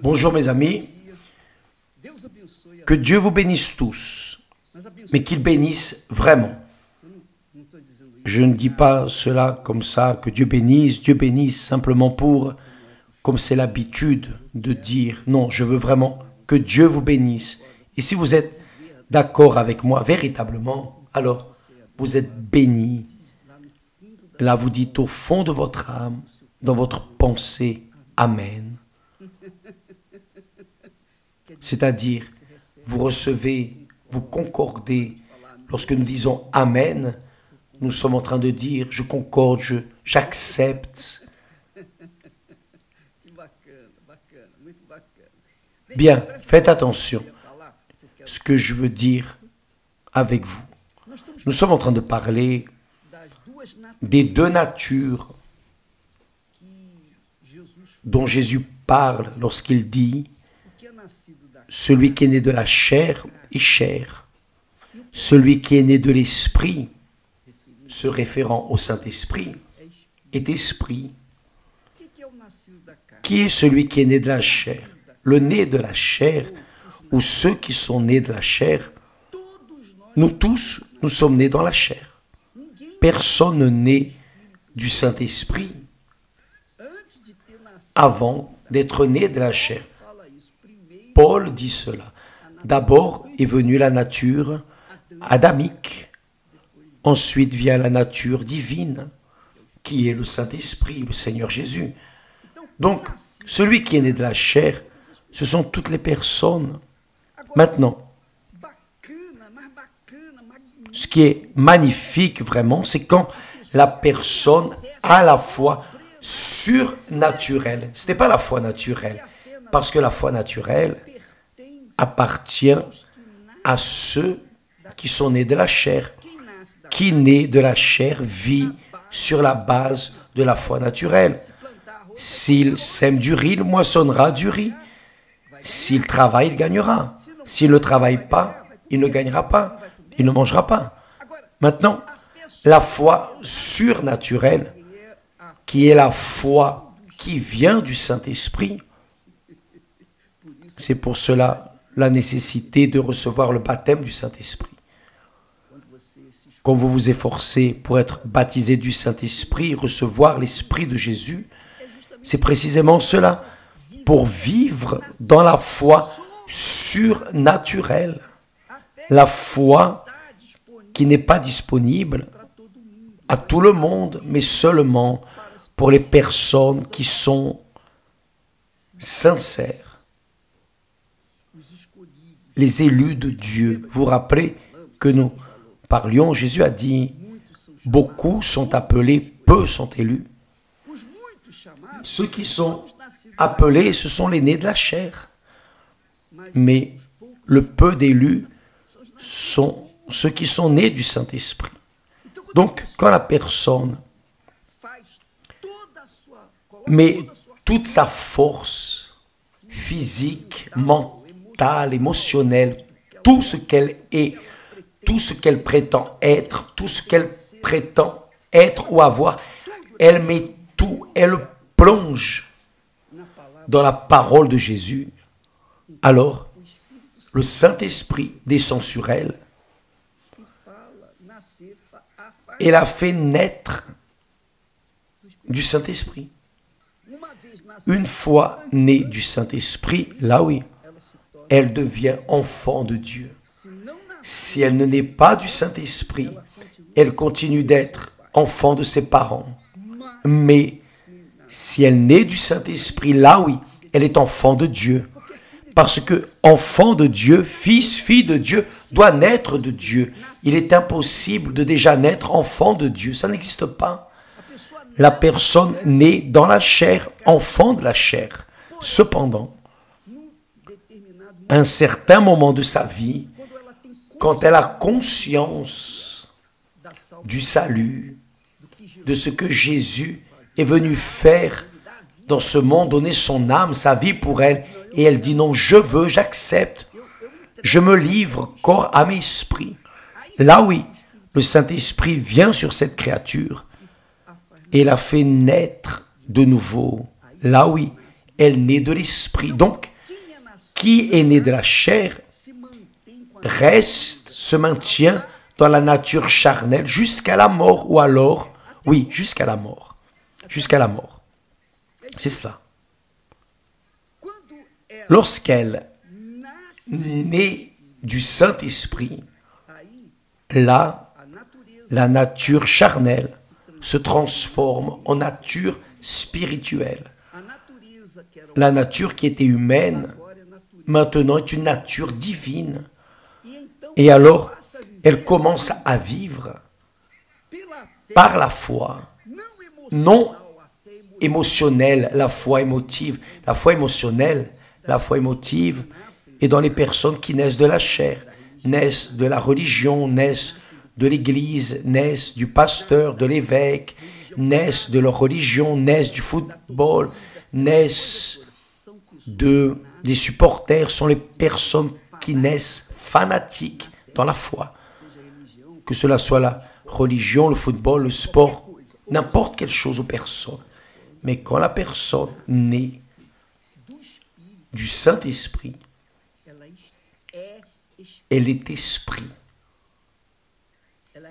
Bonjour mes amis, que Dieu vous bénisse tous, mais qu'il bénisse vraiment. Je ne dis pas cela comme ça, que Dieu bénisse simplement pour, comme c'est l'habitude de dire. Non, je veux vraiment que Dieu vous bénisse. Et si vous êtes d'accord avec moi véritablement, alors vous êtes bénis. Là, vous dites au fond de votre âme, dans votre pensée, Amen. C'est-à-dire, vous recevez, vous concordez. Lorsque nous disons Amen, nous sommes en train de dire, je concorde, j'accepte. Bien, faites attention à ce que je veux dire avec vous. Nous sommes en train de parler des deux natures dont Jésus parle lorsqu'il dit « Celui qui est né de la chair est chair, celui qui est né de l'esprit » se référant au Saint-Esprit, est esprit. Qui est celui qui est né de la chair? Le né de la chair, ou ceux qui sont nés de la chair, nous tous, nous sommes nés dans la chair. Personne ne naît du Saint-Esprit avant d'être né de la chair. Paul dit cela. D'abord est venue la nature adamique. Ensuite vient la nature divine, qui est le Saint-Esprit, le Seigneur Jésus. Donc, celui qui est né de la chair, ce sont toutes les personnes. Maintenant, ce qui est magnifique vraiment, c'est quand la personne a la foi surnaturelle. Ce n'est pas la foi naturelle, parce que la foi naturelle appartient à ceux qui sont nés de la chair. Qui naît de la chair vit sur la base de la foi naturelle. S'il sème du riz, il moissonnera du riz. S'il travaille, il gagnera. S'il ne travaille pas, il ne gagnera pas. Il ne mangera pas. Maintenant, la foi surnaturelle, qui est la foi qui vient du Saint-Esprit, c'est pour cela la nécessité de recevoir le baptême du Saint-Esprit. Quand vous vous efforcez pour être baptisé du Saint-Esprit, recevoir l'Esprit de Jésus, c'est précisément cela, pour vivre dans la foi surnaturelle, la foi qui n'est pas disponible à tout le monde, mais seulement pour les personnes qui sont sincères, les élus de Dieu. Vous vous rappelez que nous parlions, Jésus a dit, beaucoup sont appelés, peu sont élus. Ceux qui sont appelés, ce sont les nés de la chair. Mais le peu d'élus sont ceux qui sont nés du Saint-Esprit. Donc, quand la personne met toute sa force physique, mentale, émotionnelle, tout ce qu'elle est, tout ce qu'elle prétend être, tout ce qu'elle prétend être ou avoir, elle met tout, elle plonge dans la parole de Jésus. Alors, le Saint-Esprit descend sur elle et la fait naître du Saint-Esprit. Une fois née du Saint-Esprit, là oui, elle devient enfant de Dieu. Si elle ne naît pas du Saint-Esprit, elle continue d'être enfant de ses parents. Mais si elle naît du Saint-Esprit, là oui, elle est enfant de Dieu. Parce que enfant de Dieu, fils, fille de Dieu, doit naître de Dieu. Il est impossible de déjà naître enfant de Dieu. Ça n'existe pas. La personne naît dans la chair, enfant de la chair. Cependant, à un certain moment de sa vie, quand elle a conscience du salut, de ce que Jésus est venu faire dans ce monde, donner son âme, sa vie pour elle, et elle dit non, je veux, j'accepte, je me livre corps, âme et esprit. Là oui, le Saint-Esprit vient sur cette créature et la fait naître de nouveau. Là oui, elle naît de l'esprit. Donc, qui est né de la chair reste, se maintient dans la nature charnelle jusqu'à la mort, ou alors, oui, jusqu'à la mort. Jusqu'à la mort. C'est cela. Lorsqu'elle naît du Saint-Esprit, là, la nature charnelle se transforme en nature spirituelle. La nature qui était humaine, maintenant est une nature divine. Et alors, elle commence à vivre par la foi, non émotionnelle, la foi émotive. La foi émotionnelle, la foi émotive est dans les personnes qui naissent de la chair, naissent de la religion, naissent de l'église, naissent du pasteur, de l'évêque, naissent de leur religion, naissent du football, naissent des supporters, sont les personnes qui naissent fanatiques dans la foi. Que cela soit la religion, le football, le sport, n'importe quelle chose aux personnes. Mais quand la personne naît du Saint-Esprit, elle est esprit.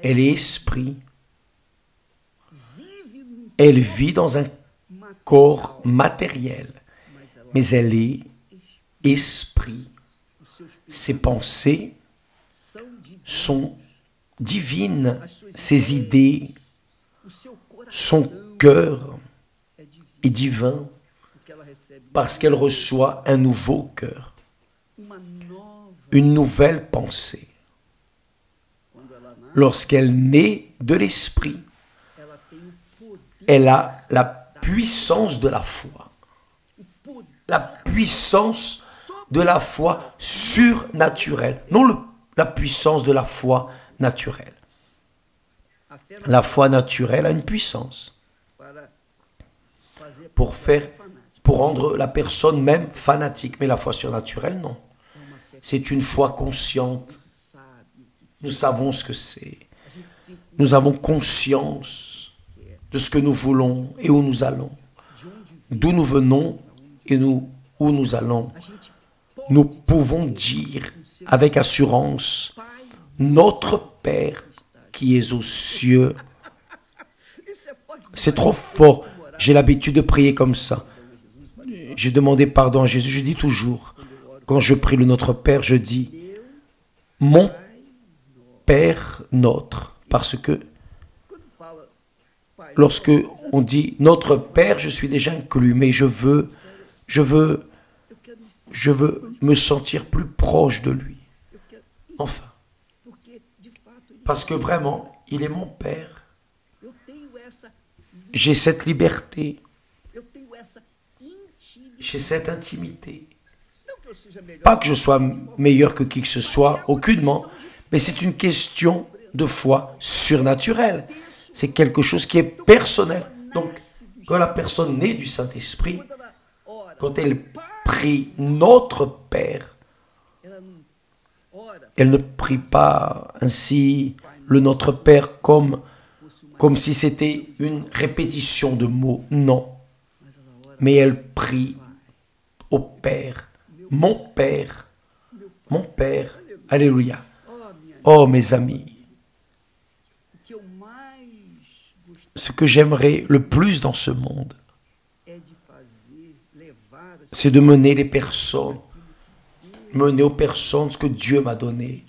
Elle est esprit. Elle vit dans un corps matériel, mais elle est esprit. Ses pensées sont divines, ses idées, son cœur est divin parce qu'elle reçoit un nouveau cœur, une nouvelle pensée. Lorsqu'elle naît de l'esprit, elle a la puissance de la foi. La puissance de la foi surnaturelle, non la puissance de la foi naturelle. La foi naturelle a une puissance pour rendre la personne même fanatique, mais la foi surnaturelle, non. C'est une foi consciente. Nous savons ce que c'est. Nous avons conscience de ce que nous voulons et où nous allons. D'où nous venons et où nous allons. Nous pouvons dire avec assurance, notre Père qui est aux cieux. C'est trop fort. J'ai l'habitude de prier comme ça. J'ai demandé pardon à Jésus. Je dis toujours, quand je prie le Notre Père, je dis mon Père notre. Parce que lorsque on dit notre Père, je suis déjà inclus, mais je veux me sentir plus proche de lui. Enfin. Parce que vraiment, il est mon Père. J'ai cette liberté. J'ai cette intimité. Pas que je sois meilleur que qui que ce soit, aucunement, mais c'est une question de foi surnaturelle. C'est quelque chose qui est personnel. Donc, quand la personne naît du Saint-Esprit, quand elle prie notre Père, elle ne prie pas ainsi le Notre Père comme si c'était une répétition de mots. Non. Mais elle prie au Père. Mon Père. Mon Père. Alléluia. Oh, mes amis. Ce que j'aimerais le plus dans ce monde, c'est de mener les personnes, mener aux personnes ce que Dieu m'a donné,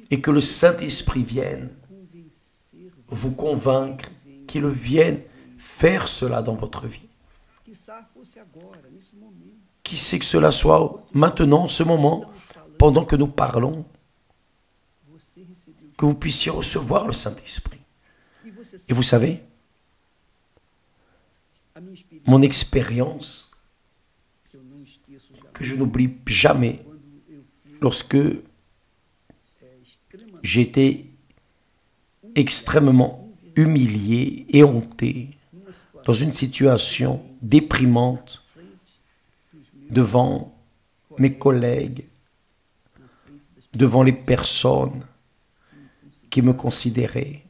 et que le Saint-Esprit vienne vous convaincre, qu'il vienne faire cela dans votre vie. Qui sait que cela soit maintenant, ce moment, pendant que nous parlons, que vous puissiez recevoir le Saint-Esprit. Et vous savez, mon expérience, que je n'oublie jamais, lorsque j'étais extrêmement humilié et honté, dans une situation déprimante, devant mes collègues, devant les personnes qui me considéraient.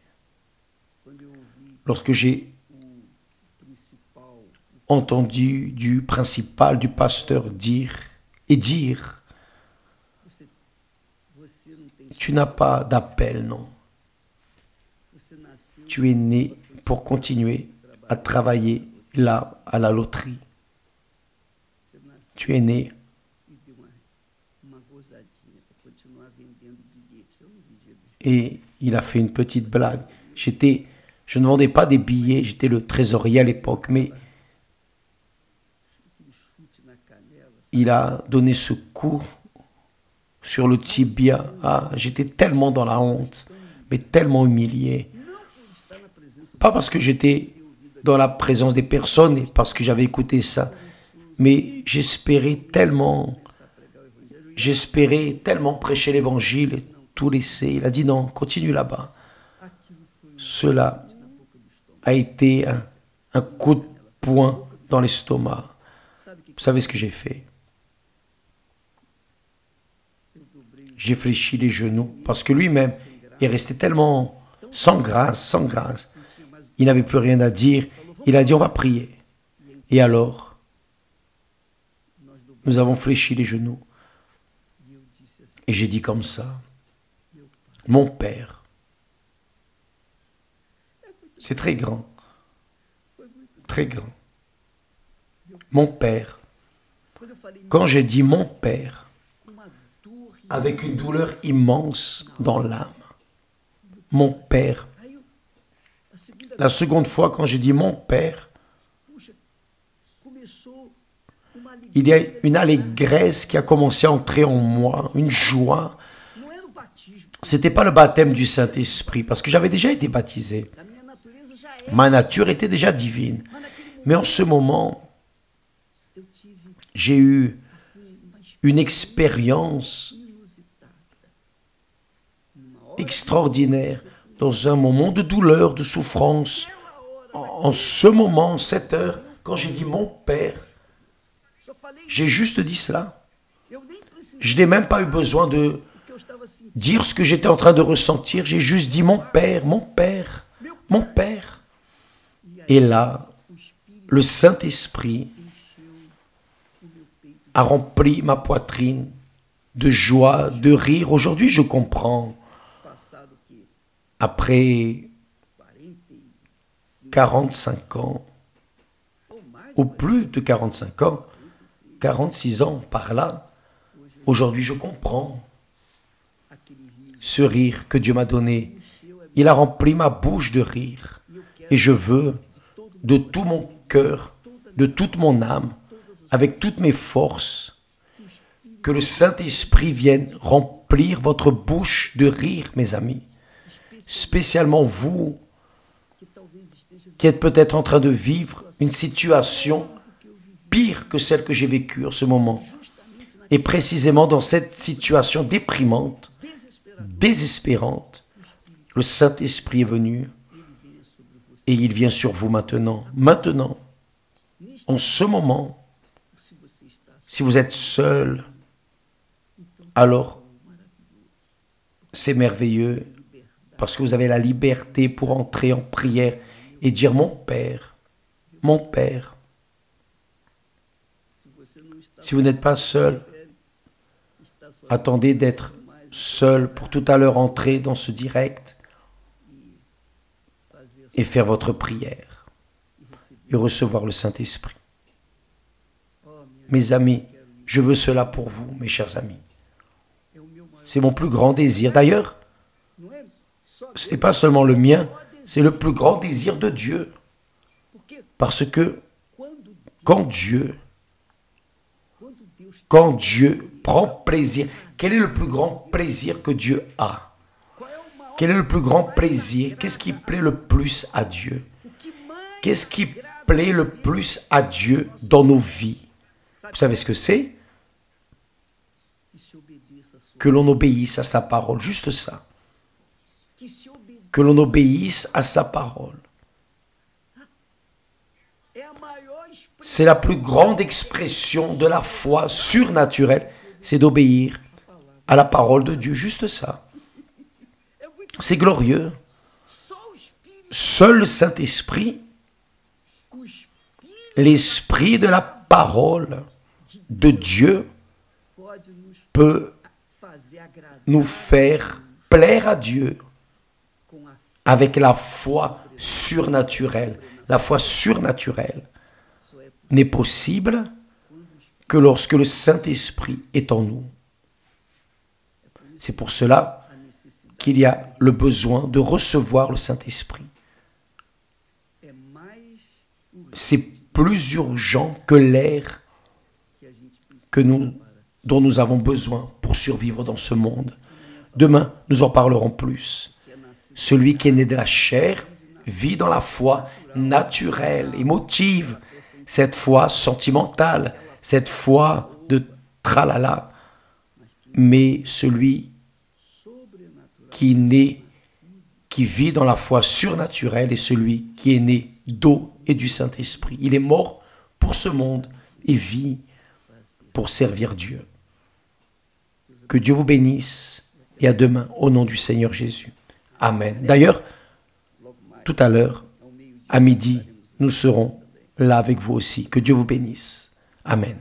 Lorsque j'ai entendu du principal, du pasteur dire, tu n'as pas d'appel, non. Tu es né pour continuer à travailler là, à la loterie. Tu es né. Et il a fait une petite blague. Je ne vendais pas des billets, j'étais le trésorier à l'époque, mais il a donné ce coup sur le tibia. Ah, j'étais tellement dans la honte, mais tellement humilié. Pas parce que j'étais dans la présence des personnes et parce que j'avais écouté ça, mais j'espérais tellement prêcher l'évangile et tout laisser. Il a dit non, continue là-bas. Cela a été un coup de poing dans l'estomac. Vous savez ce que j'ai fait? J'ai fléchi les genoux parce que lui-même est resté tellement sans grâce. Il n'avait plus rien à dire. Il a dit on va prier. Et alors, nous avons fléchi les genoux. Et j'ai dit comme ça, mon Père, c'est très grand, très grand. Mon Père, quand j'ai dit mon Père, avec une douleur immense dans l'âme, mon Père, la seconde fois quand j'ai dit mon Père, il y a une allégresse qui a commencé à entrer en moi, une joie. Ce n'était pas le baptême du Saint-Esprit, parce que j'avais déjà été baptisé. Ma nature était déjà divine. Mais en ce moment, j'ai eu une expérience extraordinaire dans un moment de douleur, de souffrance. En ce moment, cette heure, quand j'ai dit mon Père, j'ai juste dit cela. Je n'ai même pas eu besoin de dire ce que j'étais en train de ressentir. J'ai juste dit mon Père, mon Père, mon Père. Et là, le Saint-Esprit a rempli ma poitrine de joie, de rire. Aujourd'hui, je comprends. Après 45 ans, ou plus de 45 ans, 46 ans par là, aujourd'hui je comprends ce rire que Dieu m'a donné. Il a rempli ma bouche de rire. Et je veux, de tout mon cœur, de toute mon âme, avec toutes mes forces, que le Saint-Esprit vienne remplir votre bouche de rire, mes amis. Spécialement vous, qui êtes peut-être en train de vivre une situation pire que celle que j'ai vécue en ce moment. Et précisément dans cette situation déprimante, désespérante, le Saint-Esprit est venu et il vient sur vous maintenant. Maintenant, en ce moment, si vous êtes seul, alors c'est merveilleux parce que vous avez la liberté pour entrer en prière et dire mon Père, mon Père. Si vous n'êtes pas seul, attendez d'être seul pour tout à l'heure entrer dans ce direct et faire votre prière et recevoir le Saint-Esprit. Mes amis, je veux cela pour vous, mes chers amis. C'est mon plus grand désir. D'ailleurs, ce n'est pas seulement le mien, c'est le plus grand désir de Dieu. Parce que quand Dieu prend plaisir, quel est le plus grand plaisir que Dieu a? Quel est le plus grand plaisir? Qu'est-ce qui plaît le plus à Dieu? Qu'est-ce qui plaît le plus à Dieu dans nos vies? Vous savez ce que c'est? Que l'on obéisse à sa parole, juste ça. Que l'on obéisse à sa parole. C'est la plus grande expression de la foi surnaturelle, c'est d'obéir à la parole de Dieu, juste ça. C'est glorieux. Seul le Saint-Esprit, l'esprit de la parole de Dieu peut nous faire plaire à Dieu avec la foi surnaturelle. La foi surnaturelle n'est possible que lorsque le Saint-Esprit est en nous. C'est pour cela qu'il y a le besoin de recevoir le Saint-Esprit. C'est plus urgent que l'air dont nous avons besoin pour survivre dans ce monde. Demain, nous en parlerons plus. Celui qui est né de la chair vit dans la foi naturelle, émotive, cette foi sentimentale, cette foi de tralala. Mais celui qui vit dans la foi surnaturelle est celui qui est né d'eau et du Saint-Esprit. Il est mort pour ce monde et vit pour servir Dieu. Que Dieu vous bénisse et à demain au nom du Seigneur Jésus. Amen. D'ailleurs, tout à l'heure, à midi, nous serons là avec vous aussi. Que Dieu vous bénisse. Amen.